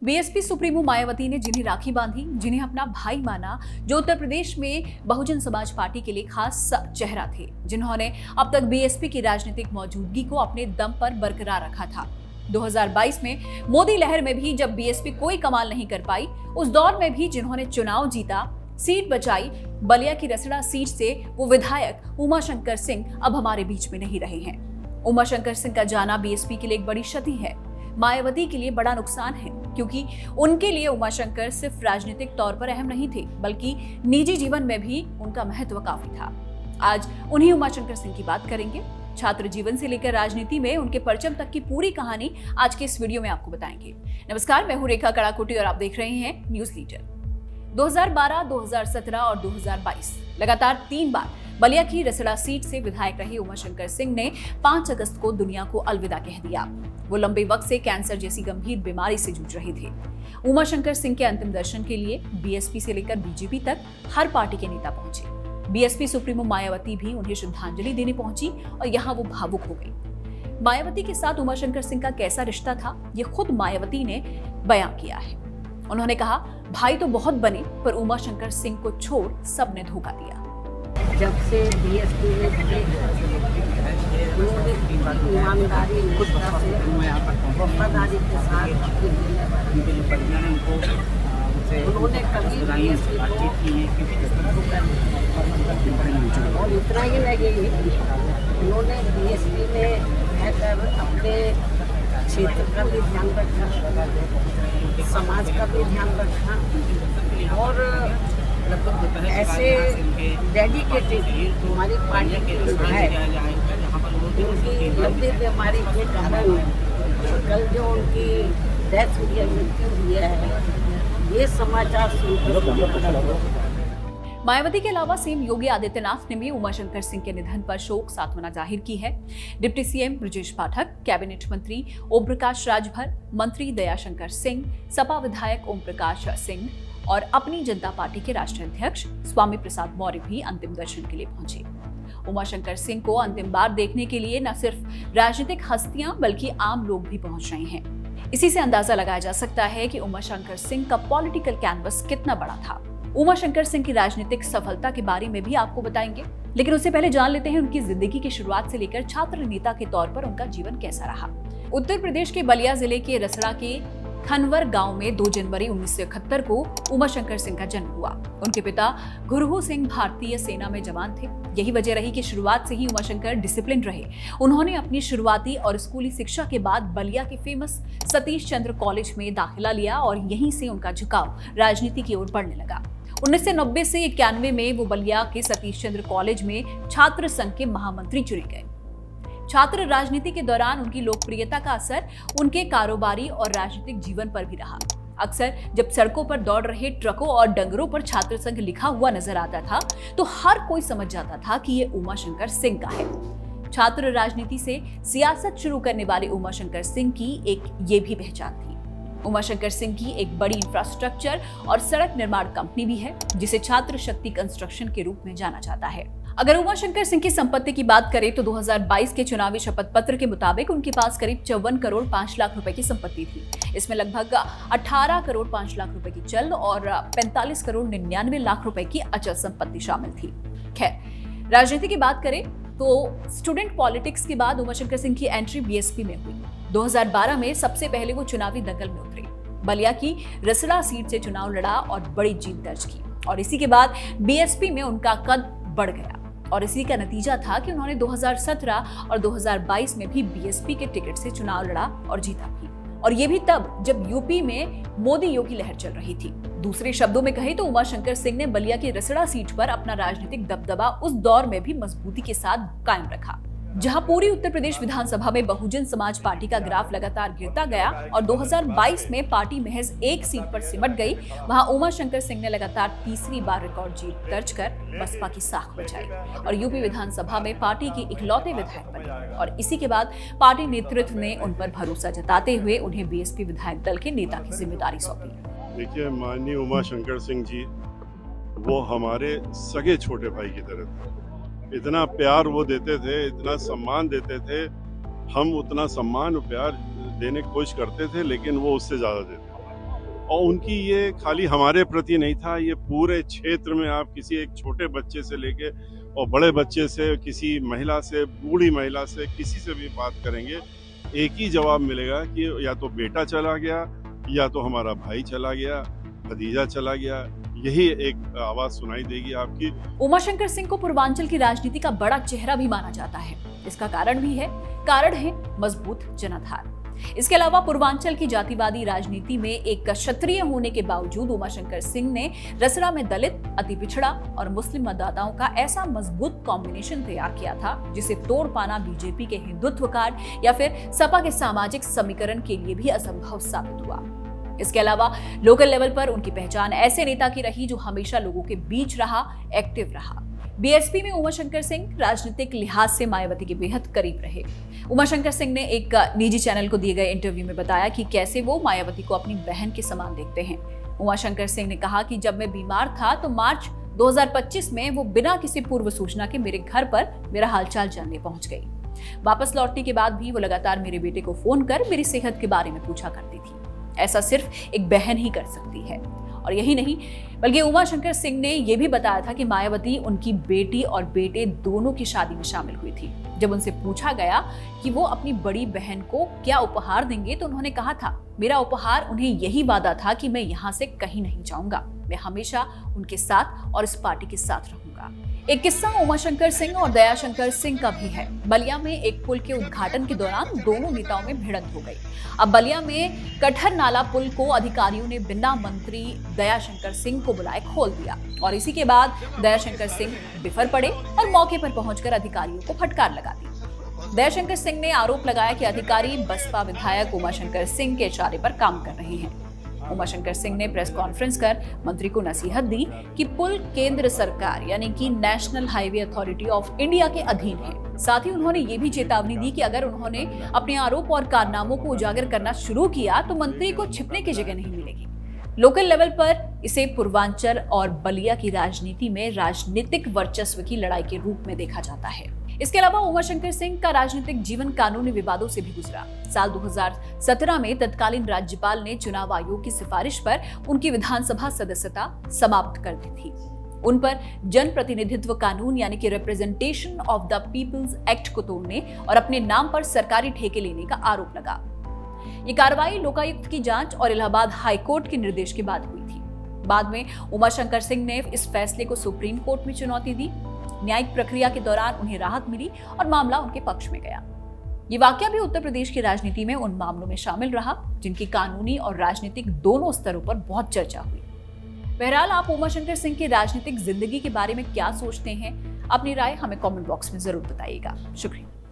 BSP supremo Mayawati ने जिन्हें राखी बांधी, जिन्हें अपना भाई माना, जो उत्तर प्रदेश में बहुजन समाज पार्टी के लिए खास चेहरा थे, जिन्होंने अब तक बीएसपी की राजनीतिक मौजूदगी को अपने दम पर बरकरार रखा था। 2022 में मोदी लहर में भी जब बीएसपी कोई कमाल नहीं कर पाई, उस दौर में भी जिन्होंने चुनाव जीता, सीट बचाई, बलिया की रसड़ा सीट से वो विधायक उमाशंकर सिंह अब हमारे बीच में नहीं रहे हैं। उमाशंकर सिंह का जाना बीएसपी के लिए एक बड़ी क्षति है, मायावती के लिए बड़ा नुकसान है, क्योंकि उनके लिए उमाशंकर सिर्फ राजनीतिक तौर पर अहम नहीं थे, बल्कि निजी जीवन में भी उनका महत्व काफी था। आज उन्हीं उमाशंकर सिंह की बात करेंगे। छात्र जीवन से लेकर राजनीति में उनके परचम तक की पूरी कहानी आज के इस वीडियो में आपको बताएंगे। नमस्कार, मैं हूं रेखा कड़ाकुटी और आप देख रहे हैं न्यूज लीडर। 2012, 2017 और 2022 लगातार 3 बार बलिया की रसड़ा सीट से विधायक रहे उमाशंकर सिंह ने 5 अगस्त को दुनिया को अलविदा कह दिया। वो लंबे वक्त से कैंसर जैसी गंभीर बीमारी से जूझ रहे थे। उमाशंकर सिंह के अंतिम दर्शन के लिए बीएसपी से लेकर बीजेपी तक हर पार्टी के नेता पहुंचे। बीएसपी सुप्रीमो मायावती भी उन्हें श्रद्धांजलि देने पहुंची और यहाँ वो भावुक हो गई। मायावती के साथ उमाशंकर सिंह का कैसा रिश्ता था, ये खुद मायावती ने बयां किया है। उन्होंने कहा, भाई तो बहुत बने, पर उमाशंकर सिंह को छोड़ सबने धोखा दिया। जब से बीएसपी में जुड़े, उन्होंने ईमानदारी, निष्ठा से, वफादारी के साथ उन्होंने कभी बीएसपी को और इतना ही नहीं, उन्होंने बीएसपी में रहकर अपने क्षेत्र का भी ध्यान रखा, समाज का भी ध्यान रखा और ऐसे डेडिकेटेड हमारी पार्टी के विधायक उनकी लंबी बीमारी के कारण कल जो उनकी डेथ हुई है, मृत्यु हुई है, ये समाचार सुनकर मायावती के अलावा सीएम योगी आदित्यनाथ ने भी उमाशंकर सिंह के निधन पर शोक सांत्वना जाहिर की है। Deputy CM Brajesh Pathak, cabinet मंत्री ओम प्रकाश राजभर, मंत्री दयाशंकर सिंह, सपा विधायक ओम प्रकाश सिंह और अपनी जनता पार्टी के राष्ट्रीय अध्यक्ष स्वामी प्रसाद मौर्य भी अंतिम दर्शन के लिए पहुंचे। उमाशंकर सिंह को अंतिम बार देखने के लिए न सिर्फ राजनीतिक हस्तियां बल्कि आम लोग भी पहुंच रहे हैं। इसी से अंदाजा लगाया जा सकता है कि उमाशंकर सिंह का पॉलिटिकल कैनवस कितना बड़ा था। उमाशंकर सिंह की राजनीतिक सफलता के बारे में भी आपको बताएंगे, लेकिन उससे पहले जान लेते हैं उनकी जिंदगी की शुरुआत से लेकर छात्र नेता के तौर पर उनका जीवन कैसा रहा। उत्तर प्रदेश के बलिया जिले के रसड़ा के खनवर गांव में 2 जनवरी 1971 को उमाशंकर सिंह का जन्म हुआ। उनके पिता गुरहु सिंह भारतीय सेना में जवान थे। यही वजह रही कि शुरुआत से ही उमाशंकर डिसिप्लिन रहे। उन्होंने अपनी शुरुआती और स्कूली शिक्षा के बाद बलिया के फेमस सतीश चंद्र कॉलेज में दाखिला लिया और यहीं से उनका झुकाव राजनीति की ओर बढ़ने लगा। 1990 से 91 में वो बलिया के सतीश चंद्र कॉलेज में छात्र संघ के महामंत्री चुने गए। छात्र राजनीति के दौरान उनकी लोकप्रियता का असर उनके कारोबारी और राजनीतिक जीवन पर भी रहा। अक्सर जब सड़कों पर दौड़ रहे ट्रकों और डंगरों पर छात्र संघ लिखा हुआ नजर आता था, तो हर कोई समझ जाता था कि ये उमाशंकर सिंह का है। छात्र राजनीति से सियासत शुरू करने वाले उमाशंकर सिंह की एक ये भी पहचान थी। उमाशंकर सिंह की एक बड़ी इंफ्रास्ट्रक्चर और सड़क निर्माण कंपनी भी है, जिसे छात्र शक्ति कंस्ट्रक्शन के रूप में जाना जाता है। अगर उमाशंकर सिंह की संपत्ति की बात करें तो 2022 के चुनावी शपथ पत्र के मुताबिक उनके पास करीब 54 करोड़ 5 लाख रुपए की संपत्ति थी। इसमें लगभग 18 करोड़ 5 लाख रुपए की चल और 45 करोड़ 99 लाख रुपए की अचल संपत्ति शामिल थी। खैर, राजनीति की बात करें तो स्टूडेंट पॉलिटिक्स के बाद उमाशंकर सिंह की एंट्री बीएसपी में हुई। 2012 में सबसे पहले वो चुनावी दंगल में उतरे, बलिया की रसड़ा सीट से चुनाव लड़ा और बड़ी जीत दर्ज की, और इसी के बाद बीएसपी में उनका कद बढ़ गया। और इसी का नतीजा था कि उन्होंने 2017 और 2022 में भी बीएसपी के टिकट से चुनाव लड़ा और जीता भी, और ये भी तब जब यूपी में मोदी योगी लहर चल रही थी। दूसरे शब्दों में कहें तो उमाशंकर सिंह ने बलिया की रसड़ा सीट पर अपना राजनीतिक दबदबा उस दौर में भी मजबूती के साथ कायम रखा, जहां पूरी उत्तर प्रदेश विधानसभा में बहुजन समाज पार्टी का ग्राफ लगातार गिरता गया और 2022 में पार्टी महज एक सीट पर सिमट गई। वहां उमाशंकर सिंह ने लगातार तीसरी बार रिकॉर्ड जीत दर्ज कर बसपा की साख बचाई और यूपी विधानसभा में पार्टी के इकलौते विधायक बने। और इसी के बाद पार्टी नेतृत्व ने उन पर भरोसा जताते हुए उन्हें बीएसपी विधायक दल के नेता की जिम्मेदारी सौंपी। देखिए, माननीय उमाशंकर सिंह जी वो हमारे सगे छोटे भाई की तरह थे। इतना प्यार वो देते थे, इतना सम्मान देते थे। हम उतना सम्मान और प्यार देने की कोशिश करते थे, लेकिन वो उससे ज़्यादा देते थे। और उनकी ये खाली हमारे प्रति नहीं था, ये पूरे क्षेत्र में आप किसी एक छोटे बच्चे से लेके और बड़े बच्चे से, किसी महिला से, बूढ़ी महिला से, किसी से भी बात करेंगे, एक ही जवाब मिलेगा कि या तो बेटा चला गया, या तो हमारा भाई चला गया, भतीजा चला गया। यही एक आवाज सुनाई देगी आपकी। उमाशंकर सिंह को पूर्वांचल की राजनीति का बड़ा चेहरा भी माना जाता है। इसका कारण भी है, कारण है मजबूत जनाधार। इसके अलावा पूर्वांचल की जातिवादी राजनीति में एक क्षत्रिय होने के बावजूद उमाशंकर सिंह ने रसड़ा में दलित, अति पिछड़ा और मुस्लिम मतदाताओं का ऐसा मजबूत कॉम्बिनेशन तैयार किया था जिसे तोड़ पाना बीजेपी के हिंदुत्व कार्ड या फिर सपा के सामाजिक समीकरण के लिए भी असंभव साबित हुआ। इसके अलावा लोकल लेवल पर उनकी पहचान ऐसे नेता की रही जो हमेशा लोगों के बीच रहा, एक्टिव रहा। बीएसपी में उमाशंकर सिंह राजनीतिक लिहाज से मायावती के बेहद करीब रहे। उमाशंकर सिंह ने एक निजी चैनल को दिए गए इंटरव्यू में बताया कि कैसे वो मायावती को अपनी बहन के समान देखते हैं। उमाशंकर सिंह ने कहा कि जब मैं बीमार था तो मार्च 2025 में वो बिना किसी पूर्व सूचना के मेरे घर पर मेरा हालचाल जानने पहुंच गई। वापस लौटने के बाद भी वो लगातार मेरे बेटे को फोन कर मेरी सेहत के बारे में पूछा करती थी। ऐसा सिर्फ एक बहन ही कर सकती है। और यही नहीं, बल्कि उमाशंकर सिंह ने यह भी बताया था कि मायावती उनकी बेटी और बेटे दोनों की शादी में शामिल हुई थी। जब उनसे पूछा गया कि वो अपनी बड़ी बहन को क्या उपहार देंगे तो उन्होंने कहा था, मेरा उपहार उन्हें यही वादा था कि मैं यहाँ से कहीं नहीं जाऊंगा, मैं हमेशा उनके साथ और इस पार्टी के साथ रहूंगा। एक किस्सा उमाशंकर सिंह और दयाशंकर सिंह का भी है। बलिया में एक पुल के उद्घाटन के दौरान दोनों नेताओं में भिड़ंत हो गई। अब बलिया में कठर नाला पुल को अधिकारियों ने बिना मंत्री दयाशंकर सिंह को बुलाए खोल दिया और इसी के बाद दयाशंकर सिंह बिफर पड़े और मौके पर पहुंचकर अधिकारियों को फटकार लगा दी। दयाशंकर सिंह ने आरोप लगाया कि अधिकारी बसपा विधायक उमाशंकर सिंह के इशारे पर काम कर रहे हैं। उमाशंकर सिंह ने प्रेस कॉन्फ्रेंस कर मंत्री को नसीहत दी कि पुल केंद्र सरकार यानी कि national highway authority of India के अधीन है। साथ ही उन्होंने ये भी चेतावनी दी कि अगर उन्होंने अपने आरोप और कारनामों को उजागर करना शुरू किया तो मंत्री को छिपने की जगह नहीं मिलेगी। लोकल लेवल पर इसे पूर्वांचल और बलिया की राजनीति में राजनीतिक वर्चस्व की लड़ाई के रूप में देखा जाता है। इसके अलावा उमाशंकर सिंह का राजनीतिक जीवन कानूनी विवादों से भी गुजरा। साल 2017 में तत्कालीन राज्यपाल ने चुनाव आयोग की सिफारिश पर उनकी विधानसभा सदस्यता समाप्त कर दी थी। उन पर जन प्रतिनिधित्व कानून यानी कि representation of the peoples act को तोड़ने और अपने नाम पर सरकारी ठेके लेने का आरोप लगा। ये कार्रवाई लोकायुक्त की जांच और इलाहाबाद हाईकोर्ट के निर्देश के बाद हुई थी। बाद में उमाशंकर सिंह ने इस फैसले को सुप्रीम कोर्ट में चुनौती दी। न्यायिक प्रक्रिया के दौरान उन्हें राहत मिली और मामला उनके पक्ष में गया। ये वाकया भी उत्तर प्रदेश की राजनीति में उन मामलों में शामिल रहा जिनकी कानूनी और राजनीतिक दोनों स्तरों पर बहुत चर्चा हुई। बहरहाल, आप उमाशंकर सिंह की राजनीतिक जिंदगी के बारे में क्या सोचते हैं? अपनी राय हमें कमेंट बॉक्स में जरूर बताइएगा। शुक्रिया।